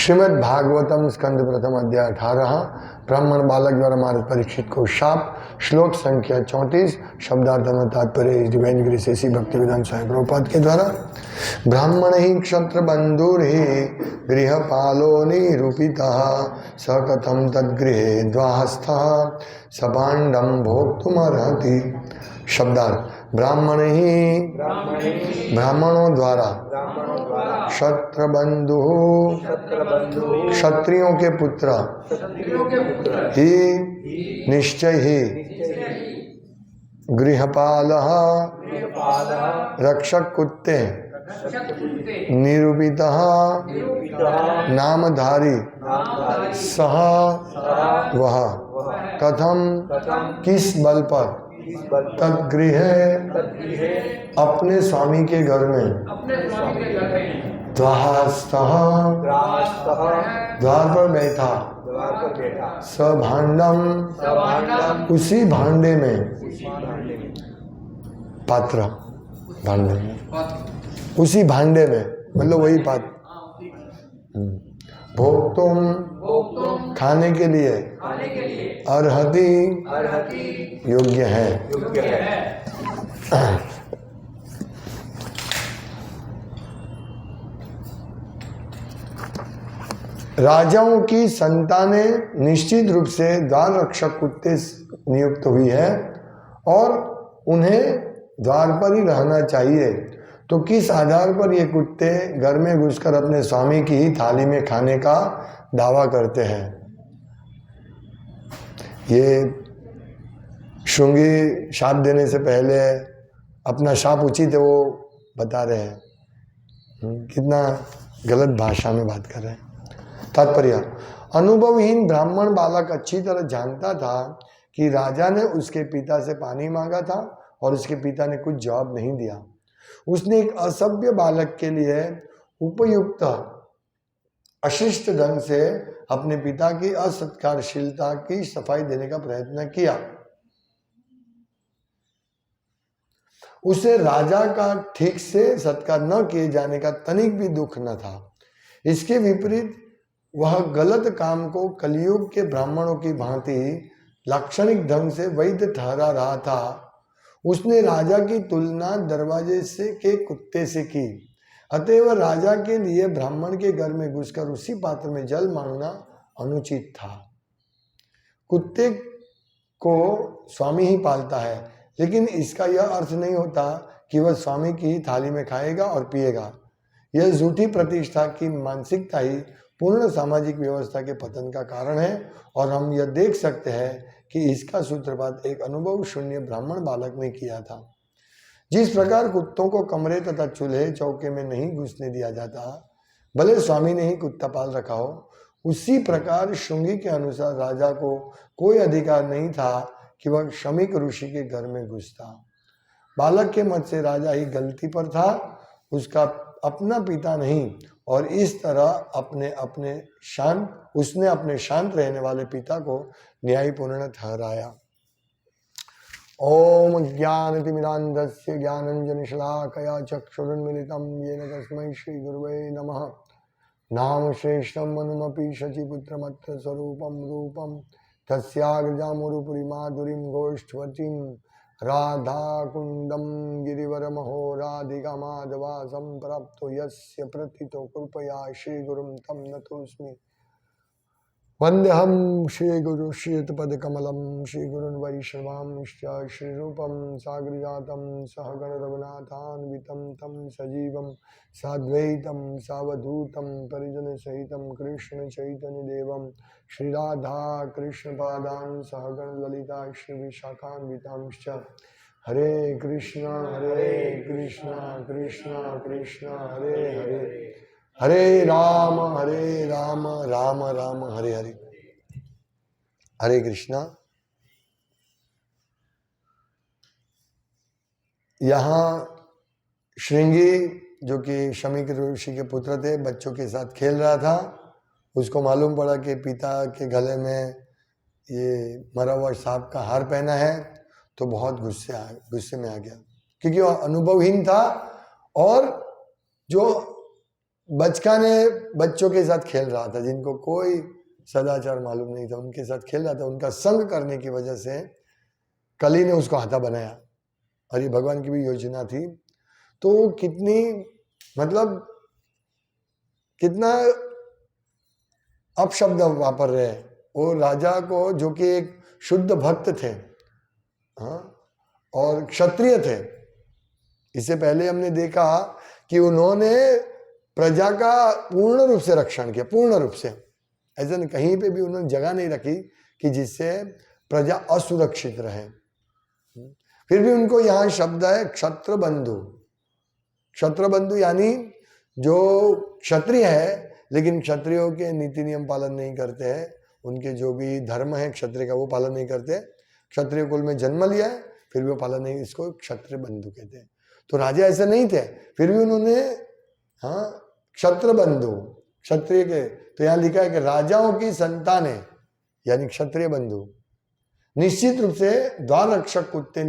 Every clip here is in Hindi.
श्रीमद् भागवतम स्कंद प्रथम अध्याय 18 ब्राह्मण बालक द्वारा महाराज परीक्षित को शाप। श्लोक संख्या 34। शब्दार्थ में तात्पर्य डिवाइन ग्रेस ऐसी भक्ति विधान स्वामी प्रभुपाद के द्वारा। ब्राह्मण ही क्षत्र बंधुर्हि गृहपालो निरूपितः स कथम तद्गृहे द्वाहस्थः सभाण्डं भोक्तुमर्हति। शब्दार्थ ब्राह्मण ही ब्राह्मणों द्वारा क्षत्र बंधु क्षत्रियों के पुत्र ही निश्चय ही गृहपाल रक्षक कुत्ते निरूपित नामधारी सह वह कथम किस बल पर तद्गृह अपने स्वामी के घर में द्वार पर बैठा सभाण्डम उसी भांडे में पात्र भांडे में उसी भांडे में मतलब वही पात्र भोक्तुम खाने के लिए अर्हति योग्य है। राजाओं की संतानें निश्चित रूप से द्वार रक्षक कुत्ते नियुक्त हुई है और उन्हें द्वार पर ही रहना चाहिए। तो किस आधार पर ये कुत्ते घर में घुसकर अपने स्वामी की ही थाली में खाने का दावा करते हैं? ये शुंगी शाप देने से पहले अपना शाप उचित है वो बता रहे हैं। कितना गलत भाषा में बात कर रहे हैं। तात्पर्य अनुभवहीन ब्राह्मण बालक अच्छी तरह जानता था कि राजा ने उसके पिता से पानी मांगा था और उसके पिता ने कुछ जवाब नहीं दिया। उसने एक असभ्य बालक के लिए उपयुक्त अशिष्ट ढंग से अपने पिता की असत्कारशीलता की सफाई देने का प्रयत्न किया। उसे राजा का ठीक से सत्कार न किए जाने का तनिक भी दुख न था। इसके विपरीत वह गलत काम को कलयुग के ब्राह्मणों की भांति लाक्षणिक ढंग से वैध ठहरा रहा था। उसने राजा की तुलना दरवाजे से के कुत्ते से की। अतएव राजा के लिए ब्राह्मण के घर में घुसकर उसी पात्र में जल मांगना अनुचित था। कुत्ते को स्वामी ही पालता है, लेकिन इसका यह अर्थ नहीं होता कि वह स्वामी की ही थाली में खाएगा और पिएगा। यह झूठी प्रतिष्ठा की मानसिकता ही पूर्ण सामाजिक व्यवस्था के पतन का कारण है और हम यह देख सकते हैं कि इसका सूत्रपात एक अनुभव शून्य ब्राह्मण बालक ने किया था। जिस प्रकार कुत्तों को कमरे तथा चूल्हे चौके में नहीं घुसने दिया जाता, भले स्वामी ने ही कुत्ता पाल रखा हो, उसी प्रकार शुंगी के अनुसार राजा को कोई अधिकार नहीं था कि वह शमीक ऋषि के घर में घुसता। बालक के मत से राजा ही गलती पर था, उसका अपना पिता नहीं, और इस तरह उसने अपने शांत रहने वाले पिता को न्यायपूर्ण ठहराया। ओम ज्ञानतिमिरान्धस्य ज्ञानञ्जनशलाकया चक्षुरुन्मीलितं येन तस्मै श्रीगुरुवे नमः। नाम श्रेष्ठं मनुमपि शचीपुत्रमत्र स्वरूपं रूपं तस्याग्रजामुरुपुरी माधुरीं गोष्ठवतीं राधाकुण्डं गिरिवरमहो राधिकामाधवासं प्राप्तो यस्य प्रथितो कृपया श्रीगुरुं तं नतोऽस्मि। वन्देऽहं श्रीगुरु श्रीयुतपदकमलं श्रीगुरुन् वैष्णवांश्च श्रीरूपं साग्रजातं सहगण रघुनाथान्वितं तं सजीवं साद्वैतं सावधूतं परिजनसहितं कृष्णचैतन्यदेवं श्रीराधा कृष्णपादान् सहगण ललिता श्रीविशाखान्वितांश्च। हरे कृष्णा कृष्ण कृष्ण हरे हरे, हरे राम राम राम हरे हरे। हरे कृष्णा। यहाँ श्रृंगी जो कि शमीक ऋषि के पुत्र थे, बच्चों के साथ खेल रहा था। उसको मालूम पड़ा कि पिता के गले में ये मरा हुआ सांप का हार पहना है, तो बहुत गुस्से में आ गया, क्योंकि वह अनुभवहीन था और जो बचकाने बच्चों के साथ खेल रहा था, जिनको कोई सदाचार मालूम नहीं था, उनके साथ खेल रहा था। उनका संग करने की वजह से कली ने उसको हाथा बनाया, और ये भगवान की भी योजना थी। तो कितनी मतलब कितना अपशब्द वापर रहे हैं। वो राजा को, जो कि एक शुद्ध भक्त थे, हाँ, और क्षत्रिय थे। इससे पहले हमने देखा कि उन्होंने प्रजा का पूर्ण रूप से रक्षण किया, पूर्ण रूप से। ऐसा नहीं, कहीं पे भी उन्होंने जगह नहीं रखी कि जिससे प्रजा असुरक्षित रहे। फिर भी उनको यहां शब्द है क्षत्र बंधु। क्षत्र बंधु यानी जो क्षत्रिय है लेकिन क्षत्रियों के नीति नियम पालन नहीं करते हैं, उनके जो भी धर्म है क्षत्रिय का वो पालन नहीं करते। क्षत्रिय कुल में जन्म लिया है फिर भी वो पालन नहीं, इसको क्षत्रिय बंधु कहते हैं। तो राजा ऐसे नहीं थे, फिर भी उन्होंने, हाँ, क्षत्र बंधु, क्षत्रिय के। तो यहाँ लिखा है कि राजाओं की संतान है, यानी क्षत्रिय बंधु। निश्चित रूप से द्वार रक्षक कुत्ते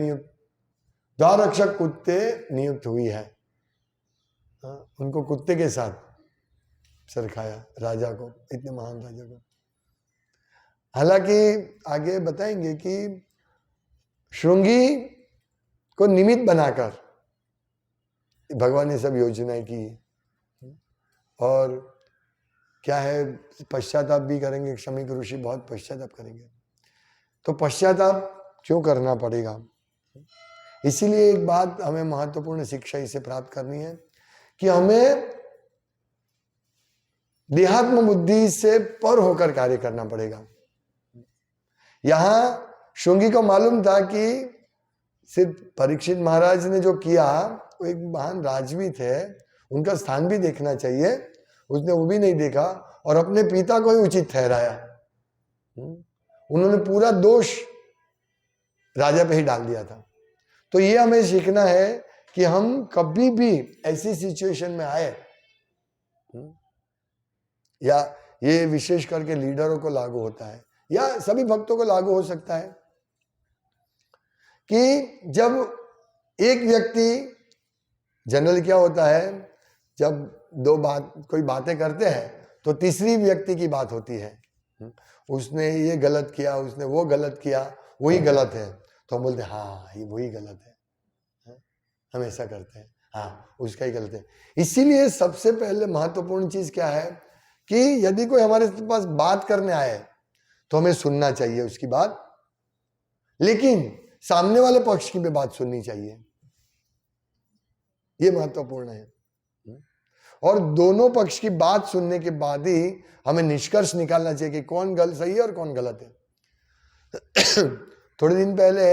नियुक्त हुई है। उनको कुत्ते के साथ सरखाया राजा को, इतने महान राजा को। हालांकि आगे बताएंगे कि श्रृंगी को निमित्त बनाकर भगवान ने सब योजनाएं की। और क्या है, पश्चाताप भी करेंगे। शमीक ऋषि बहुत पश्चाताप करेंगे। तो पश्चाताप क्यों करना पड़ेगा? इसीलिए एक बात हमें महत्वपूर्ण शिक्षा इसे प्राप्त करनी है कि हमें देहात्म बुद्धि से पर होकर कार्य करना पड़ेगा। यहां श्रृंगी को मालूम था कि सिर्फ परीक्षित महाराज ने जो किया वो एक महान राजवी थे, उनका स्थान भी देखना चाहिए। उसने वो भी नहीं देखा और अपने पिता को ही उचित ठहराया। उन्होंने पूरा दोष राजा पे ही डाल दिया था। तो ये हमें सीखना है कि हम कभी भी ऐसी सिचुएशन में आए, या ये विशेष करके लीडरों को लागू होता है या सभी भक्तों को लागू हो सकता है, कि जब एक व्यक्ति, जनरल क्या होता है, जब कोई बातें करते हैं तो तीसरी व्यक्ति की बात होती है। उसने ये गलत किया, उसने वो गलत किया, वही गलत है। तो हम बोलते हैं हाँ ये वही गलत है। हम ऐसा करते हैं, हाँ उसका ही गलत है। इसीलिए सबसे पहले महत्वपूर्ण चीज क्या है कि यदि कोई हमारे पास बात करने आए तो हमें सुनना चाहिए उसकी बात, लेकिन सामने वाले पक्ष की भी बात सुननी चाहिए। यह महत्वपूर्ण है। और दोनों पक्ष की बात सुनने के बाद ही हमें निष्कर्ष निकालना चाहिए कि कौन सही है और कौन गलत है। थोड़े दिन पहले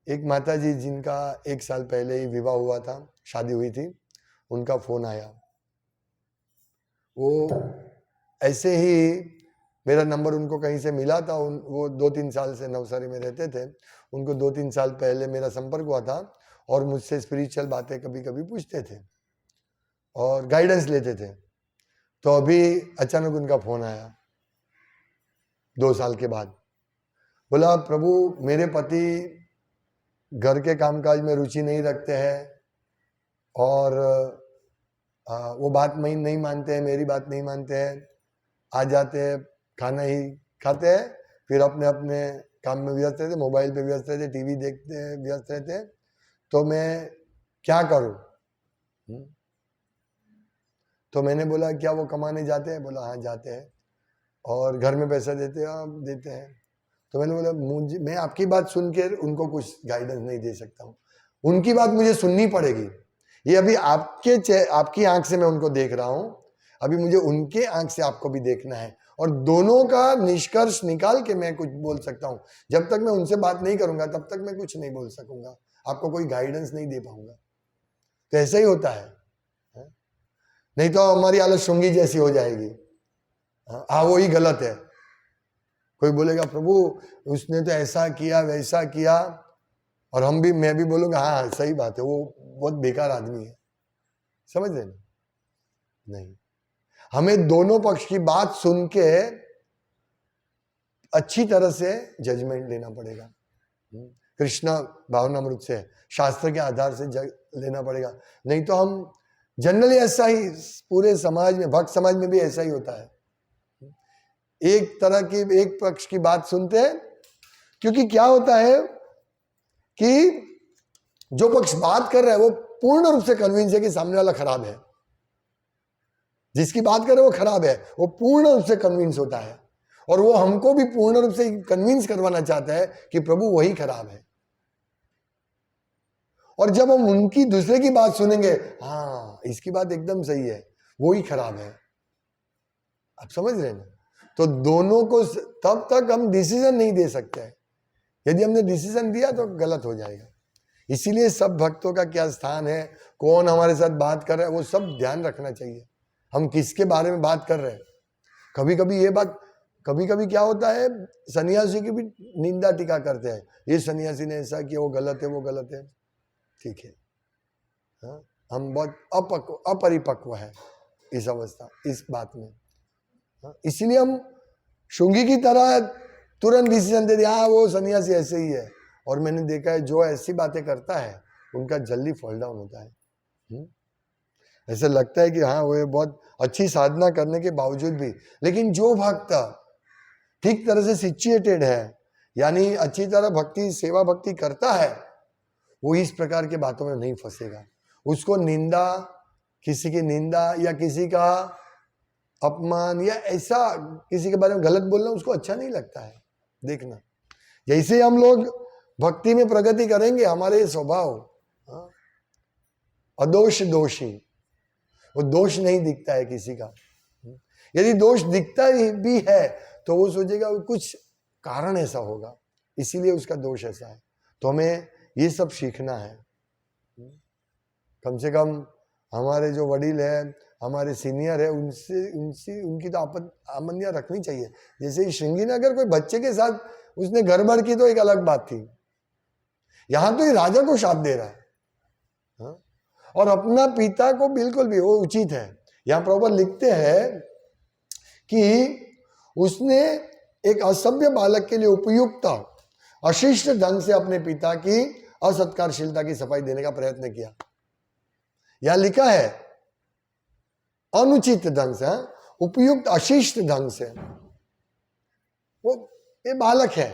एक माता जी, जिनका 1 साल पहले ही विवाह हुआ था, शादी हुई थी, उनका फोन आया। वो ऐसे ही मेरा नंबर उनको कहीं से मिला था। वो 2-3 साल से नवसारी में रहते थे। उनको 2-3 साल पहले मेरा संपर्क हुआ था और मुझसे स्पिरिचुअल बातें कभी कभी पूछते थे और गाइडेंस लेते थे। तो अभी अचानक उनका फोन आया 2 साल के बाद। बोला, प्रभु मेरे पति घर के कामकाज में रुचि नहीं रखते हैं और वो बात नहीं मानते हैं, मेरी बात नहीं मानते हैं। आ जाते हैं, खाना ही खाते हैं, फिर अपने अपने काम में व्यस्त रहते, मोबाइल पे व्यस्त रहते, टीवी देखते व्यस्त रहते। तो मैं क्या करूं? तो मैंने बोला, क्या वो कमाने जाते हैं? बोला हाँ जाते हैं। और घर में पैसा देते हैं? आप देते हैं। तो मैंने बोला, मैं आपकी बात सुन के उनको कुछ गाइडेंस नहीं दे सकता हूँ, उनकी बात मुझे सुननी पड़ेगी। ये अभी आपकी आंख से मैं उनको देख रहा हूँ, अभी मुझे उनके आंख से आपको भी देखना है और दोनों का निष्कर्ष निकाल के मैं कुछ बोल सकता हूँ। जब तक मैं उनसे बात नहीं करूंगा तब तक मैं कुछ नहीं बोल सकूंगा, आपको कोई गाइडेंस नहीं दे पाऊंगा। तो ऐसा ही होता है, नहीं तो हमारी हालत श्रृंगी जैसी हो जाएगी। हाँ वो ही गलत है। कोई बोलेगा, प्रभु उसने तो ऐसा किया वैसा किया, और मैं भी बोलूंगा हाँ सही बात है, वो बहुत बेकार आदमी है। समझ रहे नहीं? हमें दोनों पक्ष की बात सुन के अच्छी तरह से जजमेंट लेना पड़ेगा। कृष्ण भावनामृत से, शास्त्र के आधार से लेना पड़ेगा। नहीं तो हम जनरली ऐसा ही पूरे समाज में, भक्त समाज में भी ऐसा ही होता है। एक तरह की, एक पक्ष की बात सुनते हैं, क्योंकि क्या होता है कि जो पक्ष बात कर रहा है वो पूर्ण रूप से कन्विंस है कि सामने वाला खराब है, जिसकी बात कर रहे हैं वो खराब है, वो पूर्ण रूप से कन्विंस होता है, और वो हमको भी पूर्ण रूप से कन्विंस करवाना चाहता है कि प्रभु वही खराब है। और जब हम उनकी, दूसरे की बात सुनेंगे, हाँ इसकी बात एकदम सही है, वो ही खराब है। आप समझ रहे हैं ना? तो दोनों को तब तक हम डिसीजन नहीं दे सकते हैं। यदि हमने डिसीजन दिया तो गलत हो जाएगा। इसीलिए सब भक्तों का क्या स्थान है, कौन हमारे साथ बात कर रहा है, वो सब ध्यान रखना चाहिए। हम किसके बारे में बात कर रहे हैं। कभी कभी ये बात, कभी कभी क्या होता है, सन्यासी की भी निंदा टीका करते हैं, ये सन्यासी ने ऐसा किया, वो गलत है, वो गलत है। ठीक है, हाँ, हम बहुत अपरिपक्व है इस अवस्था, इस बात में। हाँ, इसीलिए हम शुंगी की तरह तुरंत डिसीजन दे दिया, हाँ वो सन्यासी ऐसे ही है। और मैंने देखा है जो ऐसी बातें करता है उनका जल्दी फॉल डाउन होता है। ऐसे लगता है कि हाँ वो बहुत अच्छी साधना करने के बावजूद भी, लेकिन जो भक्त ठीक तरह से सिचुएटेड है, यानी अच्छी तरह भक्ति, सेवा भक्ति करता है, वो इस प्रकार के बातों में नहीं फंसेगा। उसको निंदा, किसी की निंदा या किसी का अपमान या ऐसा किसी के बारे में गलत बोलना उसको अच्छा नहीं लगता है। देखना, जैसे हम लोग भक्ति में प्रगति करेंगे, हमारे स्वभाव अदोष दोषी, वो दोष नहीं दिखता है किसी का। यदि दोष दिखता ही भी है तो वो सोचेगा कुछ कारण ऐसा होगा, इसीलिए उसका दोष ऐसा है। तो हमें ये सब सीखना है। कम से कम हमारे जो वडील है, हमारे सीनियर है, उनकी तो आमंदियां रखनी चाहिए। जैसे श्रृंगी ने अगर कोई बच्चे के साथ उसने गड़बड़ की तो एक अलग बात थी, यहां तो ये राजा को शाप दे रहा है। हाँ? और अपना पिता को बिल्कुल भी, वो उचित है। यहां प्रभुपाद लिखते हैं कि उसने एक असभ्य बालक के लिए उपयुक्त अशिष्ट ढंग से अपने पिता की असत्कारशीलता की सफाई देने का प्रयत्न किया। यहां लिखा है अनुचित ढंग से, उपयुक्त अशिष्ट ढंग से। वो ये बालक है,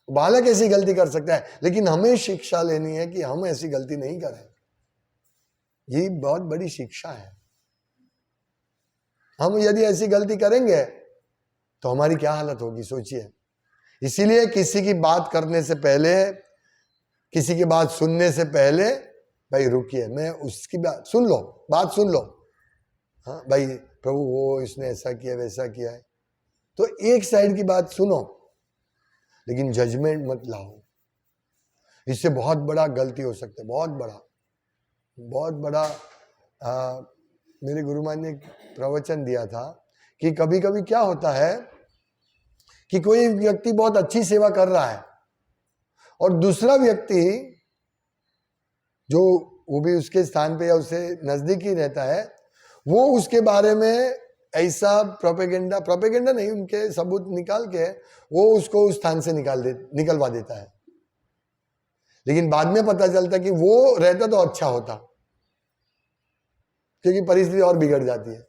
बालक ऐसी गलती कर सकता है, लेकिन हमें शिक्षा लेनी है कि हम ऐसी गलती नहीं करें। ये बहुत बड़ी शिक्षा है। हम यदि ऐसी गलती करेंगे तो हमारी क्या हालत होगी, सोचिए। इसीलिए किसी की बात करने से पहले, किसी की बात सुनने से पहले, भाई रुकिए, मैं उसकी बात सुन लो, बात सुन लो। हाँ भाई, प्रभु वो इसने ऐसा किया, वैसा किया है, तो एक साइड की बात सुनो, लेकिन जजमेंट मत लाओ। इससे बहुत बड़ा गलती हो सकता है, बहुत बड़ा। मेरे गुरुमान ने एक प्रवचन दिया था कि कभी कभी क्या होता है कि कोई व्यक्ति बहुत अच्छी सेवा कर रहा है और दूसरा व्यक्ति जो वो भी उसके स्थान पे या उससे नजदीक ही रहता है, वो उसके बारे में ऐसा प्रोपेगेंडा नहीं, उनके सबूत निकाल के वो उसको उस स्थान से निकलवा देता है। लेकिन बाद में पता चलता कि वो रहता तो अच्छा होता, क्योंकि परिस्थिति और बिगड़ जाती है।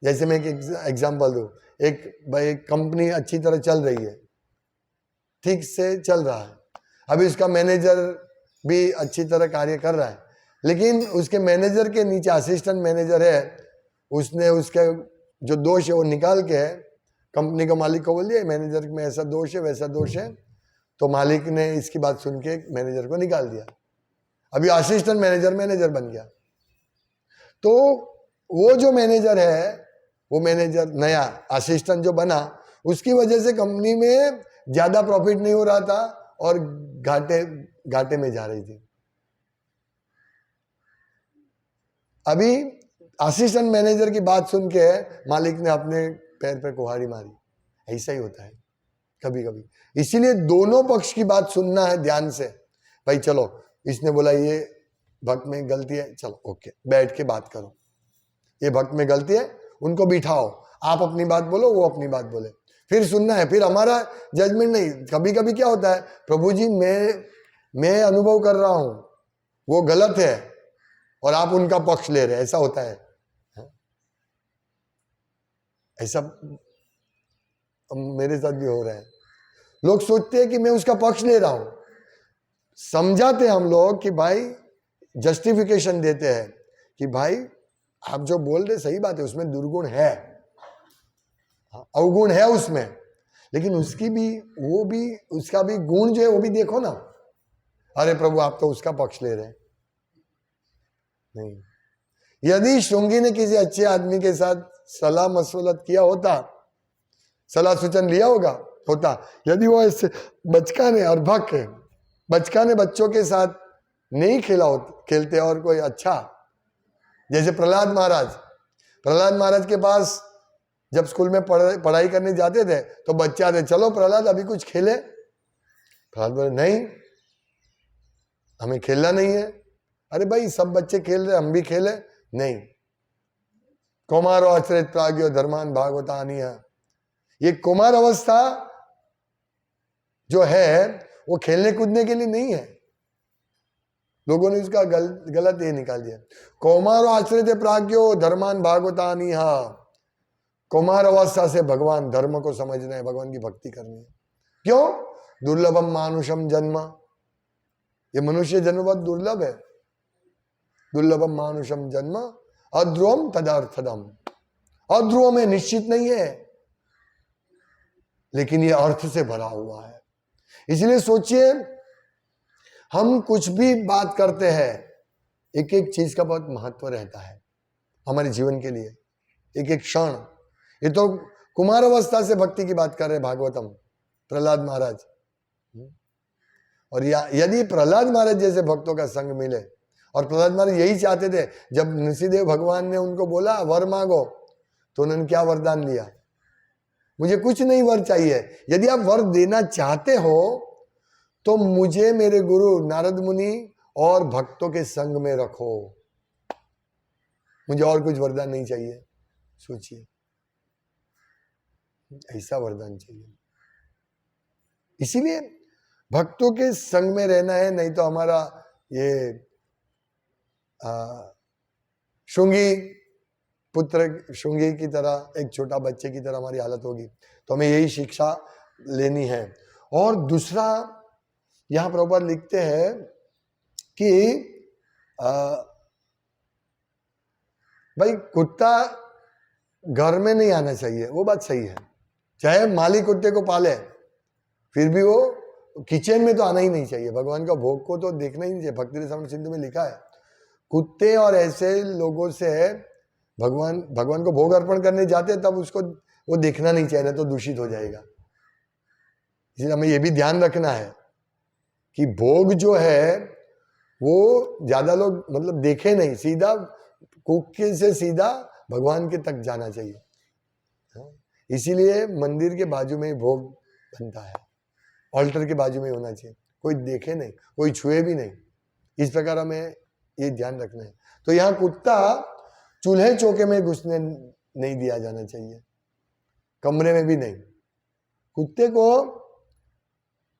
जैसे मैं एक एग्जांपल दूं, एक कंपनी अच्छी तरह चल रही है, ठीक से चल रहा है, अभी उसका मैनेजर भी अच्छी तरह कार्य कर रहा है, लेकिन उसके मैनेजर के नीचे असिस्टेंट मैनेजर है, उसने उसके जो दोष है वो निकाल के कंपनी के मालिक को बोल दिया, मैनेजर में ऐसा दोष है, वैसा दोष है। तो मालिक ने इसकी बात सुन के मैनेजर को निकाल दिया। अभी असिस्टेंट मैनेजर बन गया। तो वो जो मैनेजर है, वो मैनेजर नया असिस्टेंट जो बना, उसकी वजह से कंपनी में ज्यादा प्रॉफिट नहीं हो रहा था और घाटे में जा रही थी। अभी असिस्टेंट मैनेजर की बात सुन के मालिक ने अपने पैर पे कुल्हाड़ी मारी। ऐसा ही होता है कभी कभी। इसीलिए दोनों पक्ष की बात सुनना है ध्यान से। भाई चलो, इसने बोला ये भक्त में गलती है, चलो ओके, बैठ के बात करो। ये भक्त में गलती है, उनको बिठाओ, आप अपनी बात बोलो, वो अपनी बात बोले, फिर सुनना है। फिर हमारा जजमेंट नहीं। कभी कभी क्या होता है, प्रभु जी मैं अनुभव कर रहा हूं वो गलत है और आप उनका पक्ष ले रहे हैं, ऐसा होता है। ऐसा मेरे साथ भी हो रहा है। लोग सोचते हैं कि मैं उसका पक्ष ले रहा हूं, समझाते हम लोग कि भाई, जस्टिफिकेशन देते हैं कि भाई आप जो बोल रहे सही बात है, उसमें दुर्गुण है, अवगुण है उसमें, लेकिन उसकी भी, वो भी, उसका भी गुण जो है वो भी देखो ना। अरे प्रभु, आप तो उसका पक्ष ले रहे हैं। नहीं, यदि श्रृंगी ने किसी अच्छे आदमी के साथ सलाह मशवरत किया होता, सलाह सूचन लिया होता, यदि वो ऐसे बचकाने और बचकाने बच्चों के साथ नहीं खेलते और कोई अच्छा, जैसे प्रहलाद महाराज के पास जब स्कूल में पढ़ाई करने जाते थे तो बच्चे आते, चलो प्रहलाद अभी कुछ खेले। प्रहलाद बोले नहीं, हमें खेलना नहीं है। अरे भाई, सब बच्चे खेल रहे, हम भी खेले? नहीं। कुमारो आश्रित प्राज्ञो धर्मान भागवतानी है। ये कुमार अवस्था जो है वो खेलने कूदने के लिए नहीं है। लोगों ने इसका गलत ये निकाल दिया। कुमारो आश्रित प्राज्ञो धर्मान भागवतानी है। कुमार अवस्था से भगवान धर्म को समझना है, भगवान की भक्ति करनी है। क्यों? दुर्लभम मानुषम जन्म, ये मनुष्य जन्म बहुत दुर्लभ है। दुर्लभम मानुषम जन्म अध्रुवम तदर्थदम, अध्रुव में निश्चित नहीं है, लेकिन ये अर्थ से भरा हुआ है। इसलिए सोचिए, हम कुछ भी बात करते हैं, एक एक चीज का बहुत महत्व रहता है हमारे जीवन के लिए, एक एक क्षण। ये तो कुमार अवस्था से भक्ति की बात कर रहे हैं भागवतम, प्रहलाद महाराज। और यदि प्रहलाद महाराज जैसे भक्तों का संग मिले, और प्रहलाद महाराज यही चाहते थे, जब नृसिंहदेव भगवान ने उनको बोला वर मांगो, तो उन्होंने क्या वरदान लिया? मुझे कुछ नहीं वर चाहिए, यदि आप वर देना चाहते हो तो मुझे मेरे गुरु नारद मुनि और भक्तों के संग में रखो, मुझे और कुछ वरदान नहीं चाहिए। सोचिए, ऐसा वरदान चाहिए। इसीलिए भक्तों के संग में रहना है, नहीं तो हमारा ये शुंगी की तरह, एक छोटा बच्चे की तरह हमारी हालत होगी। तो हमें यही शिक्षा लेनी है। और दूसरा, यहां प्रभुपाद लिखते हैं कि भाई, कुत्ता घर में नहीं आना चाहिए, वो बात सही है। चाहे मालिक कुत्ते को पाले, फिर भी वो किचन में तो आना ही नहीं चाहिए। भगवान का भोग को तो देखना ही नहीं चाहिए। भक्ति रसायन सिंधु में लिखा है, कुत्ते और ऐसे लोगों से भगवान को भोग अर्पण करने जाते, तब उसको वो देखना नहीं चाहिए, तो दूषित हो जाएगा। इसलिए हमें ये भी ध्यान रखना है कि भोग जो है वो ज्यादा लोग मतलब देखे नहीं, सीधा कुक्के से सीधा भगवान के तक जाना चाहिए। इसीलिए मंदिर के बाजू में ही भोग बनता है, ऑल्टर के बाजू में होना चाहिए, कोई देखे नहीं, कोई छुए भी नहीं। इस प्रकार हमें ये ध्यान रखना है। तो यहाँ कुत्ता चूल्हे चौके में घुसने नहीं दिया जाना चाहिए, कमरे में भी नहीं। कुत्ते को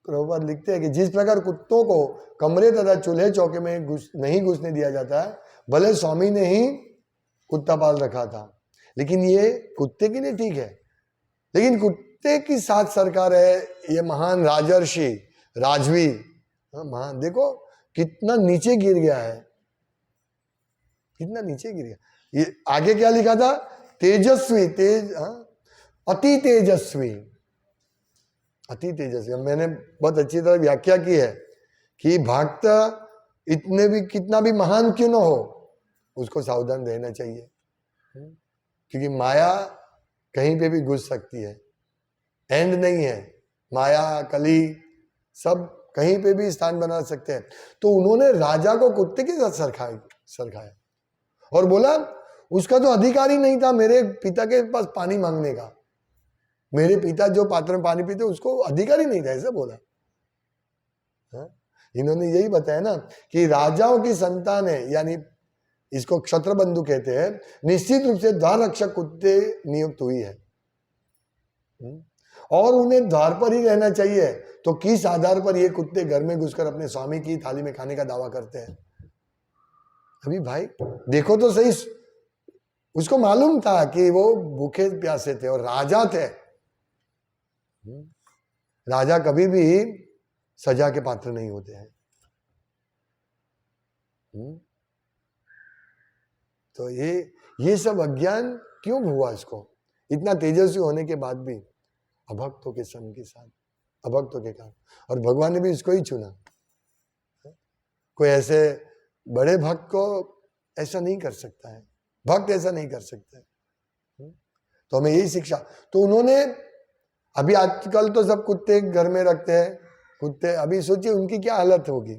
प्रभुपाद लिखते हैं कि जिस प्रकार कुत्तों को कमरे तथा चूल्हे चौके में नहीं घुसने दिया जाता है, भले स्वामी ने ही कुत्ता पाल रखा था, लेकिन ये कुत्ते के लिए ठीक है। लेकिन कुत्ते की साथ सरकार है ये महान राजर्षि राजवी, महान, देखो कितना नीचे गिर गया है, कितना नीचे गिर गया। ये आगे क्या लिखा था? तेजस्वी, अति तेजस्वी, अति तेजस्वी। मैंने बहुत अच्छी तरह व्याख्या की है कि भक्त इतने भी, कितना भी महान क्यों ना हो, उसको सावधान रहना चाहिए, क्योंकि माया कहीं पे भी घुस सकती है, एंड नहीं है। माया, कली सब कहीं पे भी स्थान बना सकते हैं। तो उन्होंने राजा को कुत्ते के साथ सरखाया और बोला उसका तो अधिकार ही नहीं था मेरे पिता के पास पानी मांगने का, मेरे पिता जो पात्र में पानी पीते उसको अधिकार ही नहीं था, ऐसा बोला। इन्होंने यही बताया ना कि राजाओं की संतान है, यानी इसको क्षत्र बंधु कहते हैं, निश्चित रूप से द्वार रक्षक कुत्ते नियुक्त हुई है और उन्हें द्वार पर ही रहना चाहिए। तो किस आधार पर ये कुत्ते घर में घुसकर अपने स्वामी की थाली में खाने का दावा करते हैं? अभी भाई देखो तो सही, उसको मालूम था कि वो भूखे प्यासे थे और राजा थे। राजा कभी भी सजा के पात्र नहीं होते हैं। तो ये सब अज्ञान क्यों हुआ इसको? इतना तेजस्वी होने के बाद भी अभक्तों के संग के साथ, अभक्तों के कारण, और भगवान ने भी इसको ही चुना। कोई ऐसे बड़े भक्त को ऐसा नहीं कर सकता है, भक्त ऐसा नहीं कर सकता है। तो हमें यही शिक्षा, तो उन्होंने, अभी आजकल तो सब कुत्ते घर में रखते हैं, कुत्ते, अभी सोचिए उनकी क्या हालत होगी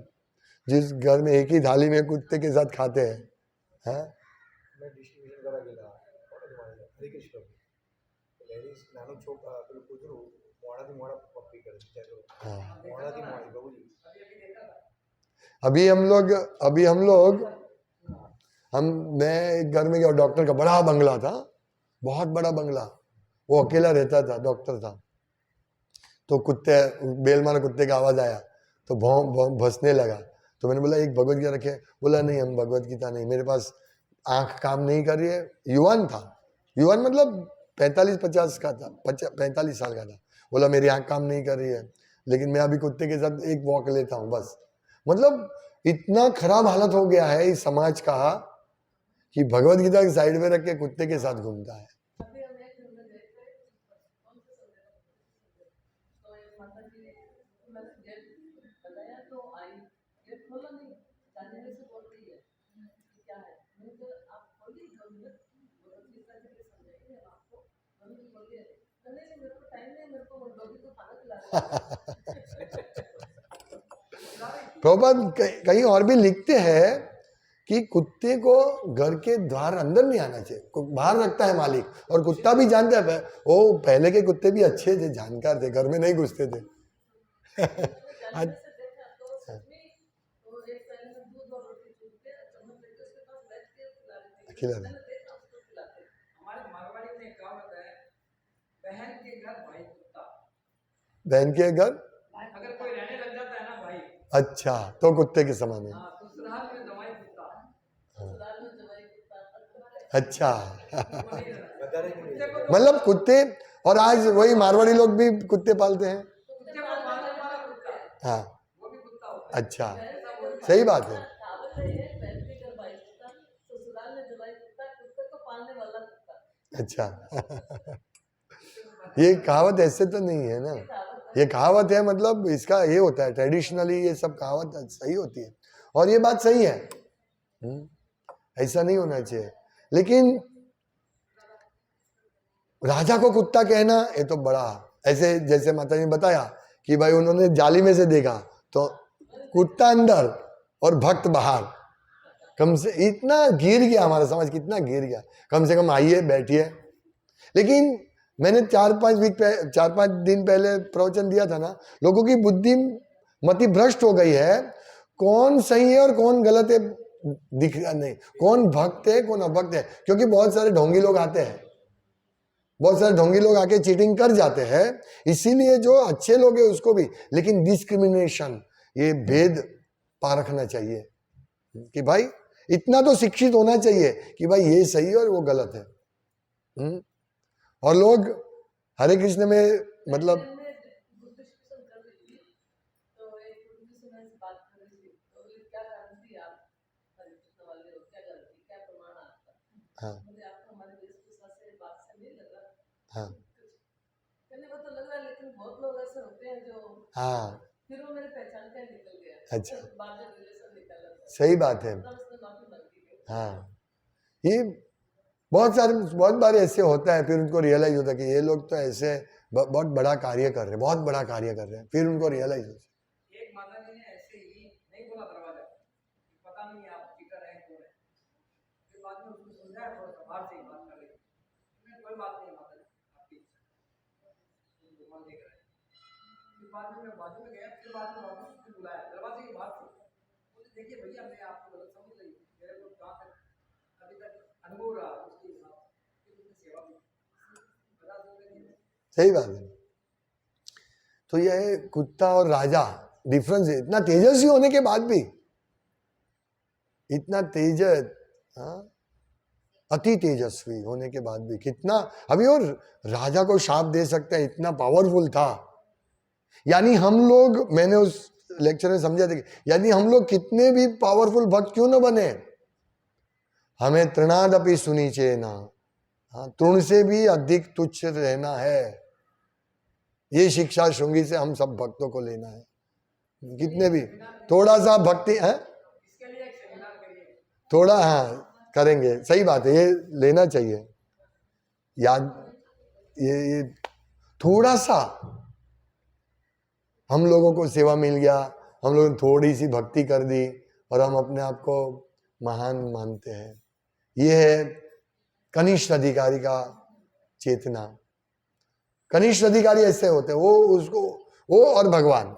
जिस घर में एक ही थाली में कुत्ते के साथ खाते हैं। हाँ? अभी हम लोग मैं एक घर में गया, डॉक्टर का बड़ा बंगला था, बहुत बड़ा बंगला, वो अकेला रहता था, डॉक्टर था। तो कुत्ते, बेलमाना कुत्ते का आवाज आया तो भसने लगा। तो मैंने बोला एक भगवत गीता रखे, बोला नहीं हम भगवत गीता नहीं, मेरे पास आंख काम नहीं कर रही है। युवान था, युवान मतलब 45-50 का था, 45 साल का था। बोला मेरी आंख काम नहीं कर रही है, लेकिन मैं अभी कुत्ते के साथ एक वॉक लेता हूँ बस। मतलब इतना खराब हालत हो गया है इस समाज का कि भगवत गीता की साइड में रख के कुत्ते के साथ घूमता है। प्रभुपाद कहीं और भी लिखते हैं कि कुत्ते को घर के द्वार अंदर नहीं आना चाहिए, बाहर रखता है मालिक, और कुत्ता भी जानता है। वो पहले के कुत्ते भी अच्छे थे, जानकार थे, घर में नहीं घुसते थे। खिला बहन के घर अगर कोई रहने लग जाता है ना भाई, अच्छा तो कुत्ते के समान है। अच्छा मतलब कुत्ते, और आज वही मारवाड़ी लोग भी कुत्ते पालते हैं। हाँ अच्छा, सही बात है। अच्छा ये कहावत ऐसे तो नहीं है ना, ये कहावत है, मतलब इसका ये होता है ट्रेडिशनली, ये सब कहावत सही होती है और ये बात सही है। ऐसा नहीं होना चाहिए, लेकिन राजा को कुत्ता कहना ये तो बड़ा, ऐसे जैसे माता जी ने बताया कि भाई उन्होंने जाली में से देखा तो कुत्ता अंदर और भक्त बाहर, कम से इतना गिर गया हमारा समाज, कितना गिर गया। कम से कम आइए बैठिए। लेकिन मैंने 4-5 दिन पहले प्रवचन दिया था ना, लोगों की बुद्धि मति भ्रष्ट हो गई है, कौन सही है और कौन गलत है दिख नहीं, कौन भक्त है कौन अभक्त है, क्योंकि बहुत सारे ढोंगी लोग आते हैं, बहुत सारे ढोंगी लोग आके चीटिंग कर जाते हैं, इसीलिए जो अच्छे लोग हैं उसको भी, लेकिन डिस्क्रिमिनेशन, ये भेद पारखना चाहिए कि भाई इतना तो शिक्षित होना चाहिए कि भाई ये सही है और वो गलत है। और लोग हरे कृष्ण में मतलब हाँ हाँ हाँ अच्छा सही बात है। हाँ ये बहुत बार ऐसे होता है, फिर उनको रियलाइज होता है कि ये लोग तो ऐसे बहुत बड़ा कार्य कर रहे हैं, बहुत बड़ा कार्य कर रहे हैं, फिर उनको रियलाइज होता है। एक माता जी ने ऐसे ही नहीं बोला दरवाजा, पता नहीं आप टीका रहे कौन है, फिर बाद में उसको समझाया, थोड़ा सा बाहर से बात कर रही, कोई बात नहीं माता जी आपकी भगवान देख रहे हैं। फिर बाद में मैं बाजू में गया, फिर बाद में वापस बुलाया दरवाजे के बाहर से, बोले देखिए भैया मैं आपको गलत समझ रही, मेरे को कहाँ तक अभी तक अनुभव रहा उसके साथ सेवा में, सही बात है। तो यह कुत्ता और राजा डिफरेंस है, इतना तेजस्वी होने के बाद भी इतना तेज, हाँ, अति तेजस्वी होने के बाद भी कितना, अभी और राजा को शाप दे सकता है, इतना पावरफुल था। यानी हम लोग, मैंने उस लेक्चर में समझा था, यानी हम लोग कितने भी पावरफुल भक्त क्यों ना बने, हमें तृणादपि सुनीचे ना, हाँ, तृण से भी अधिक तुच्छ रहना है। ये शिक्षा श्रृंगी से हम सब भक्तों को लेना है। कितने भी थोड़ा सा भक्ति है, थोड़ा, हाँ करेंगे, सही बात है, ये लेना चाहिए याद। ये थोड़ा सा हम लोगों को सेवा मिल गया, हम लोगों ने थोड़ी सी भक्ति कर दी और हम अपने आप को महान मानते हैं। ये है कनिष्ठ अधिकारी का चेतना। कनिष्ठ अधिकारी ऐसे होते हैं, वो और भगवान,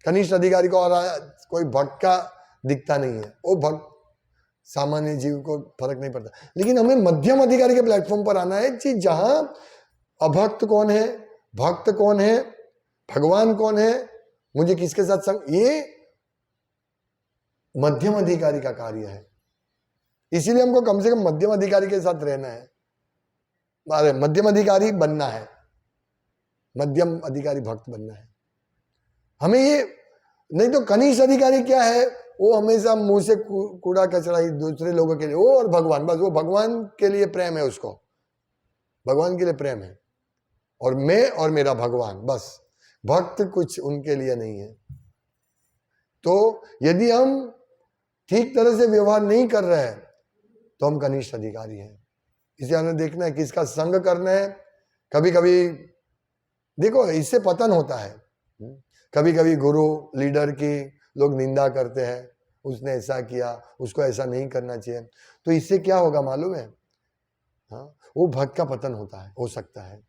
कनिष्ठ अधिकारी को और कोई भक्त का दिखता नहीं है, वो भक्त सामान्य जीव को फर्क नहीं पड़ता। लेकिन हमें मध्यम अधिकारी के प्लेटफॉर्म पर आना है कि जहां अभक्त कौन है, भक्त कौन है, भगवान कौन है, मुझे किसके साथ संग, ये मध्यम अधिकारी का कार्य है। इसीलिए हमको कम से कम मध्यम अधिकारी के साथ रहना है, अरे मध्यम अधिकारी बनना है, मध्यम अधिकारी भक्त बनना है हमें। ये नहीं तो कनिष्ठ अधिकारी क्या है, वो हमेशा मुंह से कूड़ा कचरा ही दूसरे लोगों के लिए, वो और भगवान, बस वो भगवान के लिए प्रेम है, उसको भगवान के लिए प्रेम है, और मैं और मेरा भगवान, बस। भक्त कुछ उनके लिए नहीं है। तो यदि हम ठीक तरह से व्यवहार नहीं कर रहे हैं तो हम कनिष्ठ अधिकारी हैं। इसे हमें देखना है किसका संग करना है। कभी कभी देखो इससे पतन होता है, कभी कभी गुरु लीडर की लोग निंदा करते हैं, उसने ऐसा किया, उसको ऐसा नहीं करना चाहिए, तो इससे क्या होगा मालूम है, हाँ, वो भक्त का पतन होता है, हो सकता है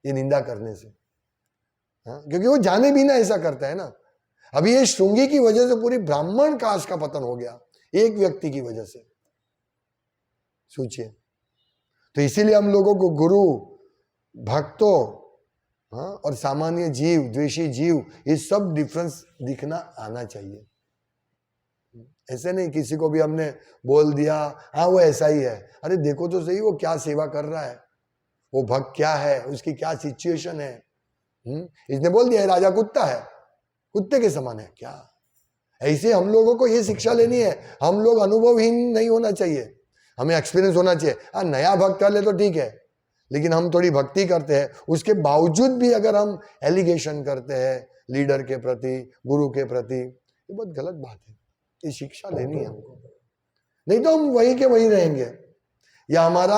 ये निंदा करने से, हाँ, क्योंकि वो जाने भी ना ऐसा करता है ना। अभी ये श्रृंगी की वजह से पूरी ब्राह्मण कास्ट का पतन हो गया, एक व्यक्ति की वजह से, सोचिए। तो इसीलिए हम लोगों को गुरु, भक्तों, हाँ, और सामान्य जीव, द्वेषी जीव, ये सब डिफरेंस दिखना आना चाहिए। ऐसे नहीं किसी को भी हमने बोल दिया हाँ वो ऐसा ही है, अरे देखो तो सही वो क्या सेवा कर रहा है, वो भक्त क्या है, उसकी क्या सिचुएशन है। इसने बोल दिया राजा कुत्ता है, कुत्ते के समान है क्या। ऐसे हम लोगों को ये शिक्षा लेनी है। हम लोग अनुभवहीन नहीं होना चाहिए, हमें एक्सपीरियंस होना चाहिए। हाँ, नया भक्त कर ले तो ठीक है, लेकिन हम थोड़ी भक्ति करते हैं, उसके बावजूद भी अगर हम एलिगेशन करते हैं लीडर के प्रति, गुरु के प्रति, ये बहुत गलत बात है। ये शिक्षा लेनी है हमको, नहीं तो हम वही के वही रहेंगे या हमारा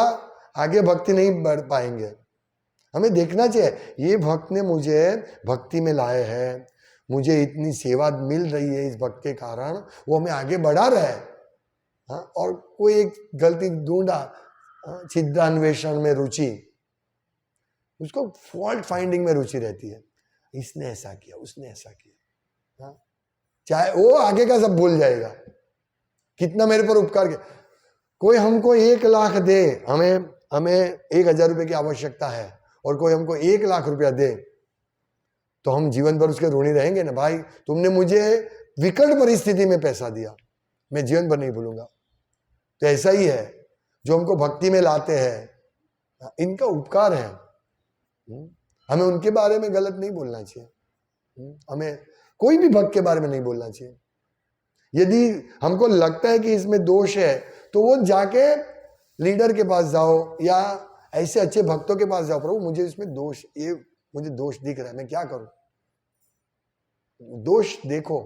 आगे भक्ति नहीं बढ़ पाएंगे। हमें देखना चाहिए ये भक्त ने मुझे भक्ति में लाए हैं, मुझे इतनी सेवा मिल रही है इस भक्त के कारण, वो हमें आगे बढ़ा रहा है। हाँ, और कोई एक गलती ढूंढा, छिद्रान्वेषण में रुचि, उसको फॉल्ट फाइंडिंग में रुचि रहती है, इसने ऐसा किया, उसने ऐसा किया। हाँ, चाहे वो आगे का सब भूल जाएगा, कितना मेरे पर उपकार किया। कोई हमको 1 लाख दे, हमें 1000 रुपए की आवश्यकता है, और कोई हमको 1 लाख रुपया दे, तो हम जीवन भर उसके ऋणी रहेंगे ना। भाई तुमने मुझे विकट परिस्थिति में पैसा दिया, मैं जीवन भर नहीं भूलूंगा। तो ऐसा ही है जो हमको भक्ति में लाते हैं, इनका उपकार है, हमें उनके बारे में गलत नहीं बोलना चाहिए, हमें कोई भी भक्त के बारे में नहीं बोलना चाहिए। यदि हमको लगता है कि इसमें दोष है तो वो जाके लीडर के पास जाओ या ऐसे अच्छे भक्तों के पास जाओ, प्रभु मुझे इसमें दोष, ये मुझे दोष दिख रहा है, मैं क्या करूं। दोष देखो,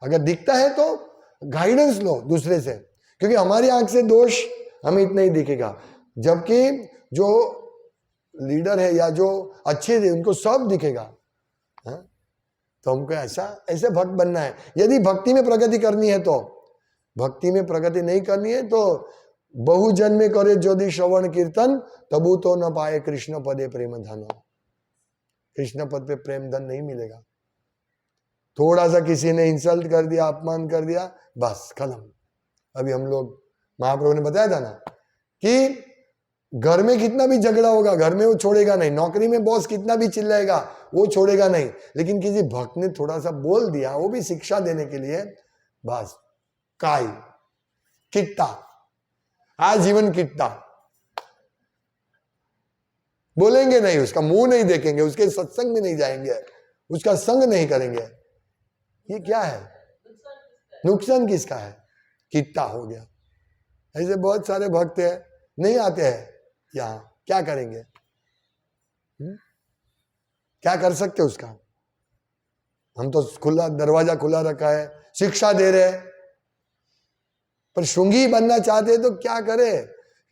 अगर दिखता है तो गाइडेंस लो दूसरे से, क्योंकि हमारी आंख से दोष हमें इतना ही दिखेगा, जबकि जो लीडर है या जो अच्छे थे उनको सब दिखेगा। हाँ? तो हमको ऐसे भक्त बनना है। यदि भक्ति में प्रगति करनी है तो, भक्ति में प्रगति नहीं करनी है तो बहुजन में करे यदि श्रवण कीर्तन, तबु तो न पाए कृष्ण पदे प्रेम धन। कृष्ण पद पे प्रेम धन नहीं मिलेगा। थोड़ा सा किसी ने इंसल्ट कर दिया, अपमान कर दिया, बस खत्म। अभी हम लोग, महाप्रभु ने बताया था ना कि घर में कितना भी झगड़ा होगा, घर में वो छोड़ेगा नहीं, नौकरी में बॉस कितना भी चिल्लाएगा वो छोड़ेगा नहीं, लेकिन किसी भक्त ने थोड़ा सा बोल दिया, वो भी शिक्षा देने के लिए, बस काय, किट्टा, आजीवन किट्टा। बोलेंगे नहीं, उसका मुंह नहीं देखेंगे, उसके सत्संग में नहीं जाएंगे, उसका संग नहीं करेंगे। ये क्या है? नुकसान किसका है? किट्टा हो गया। ऐसे बहुत सारे भक्त हैं, नहीं आते हैं यहां, क्या करेंगे? क्या कर सकते उसका? हम तो खुला दरवाजा खुला रखा है, शिक्षा दे रहे हैं, पर शुंगी बनना चाहते हैं तो क्या करे?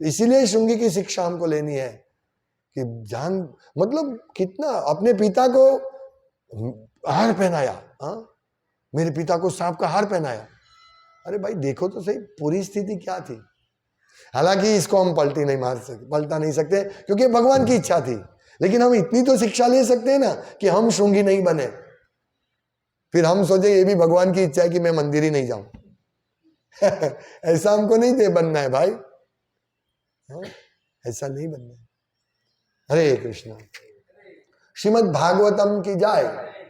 इसीलिए शुंगी की शिक्षा हमको लेनी है कि जान मतलब कितना अपने पिता को हार पहनाया, हाँ, मेरे पिता को सांप का हार पहनाया। अरे भाई देखो तो सही पूरी स्थिति क्या थी। हालांकि इसको हम पलटा नहीं सकते क्योंकि भगवान की इच्छा थी, लेकिन हम इतनी तो शिक्षा ले सकते हैं ना कि हम शुंगी नहीं बने। फिर हम सोचे ये भी भगवान की इच्छा है कि मैं मंदिर ही नहीं जाऊं। ऐसा हमको नहीं बनना है भाई, हाँ? ऐसा नहीं बनना है। हरे कृष्णा। श्रीमद् भागवतम की जाय,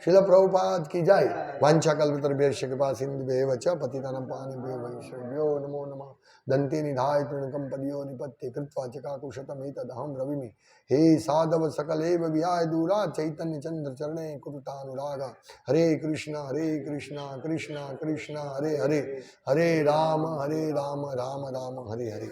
श्रील प्रभुपाद की जाय। वाञ्छाकल्पतरुभ्यश्च कृपा सिन्धुभ्येव च पतितानां पावनेभ्यो वैष्णवेभ्यो नमो नमः। दन्ते निधाय तृणकं पदयो निपत्ते कृत्वा च काकुशतमेतदहं रविमि। हे साधव सकलेव विहाय दूरा चैतन्य चंद्र चरणे कुरुतानुरागा। हरे कृष्णा कृष्णा कृष्णा हरे हरे, हरे राम राम राम हरे हरे।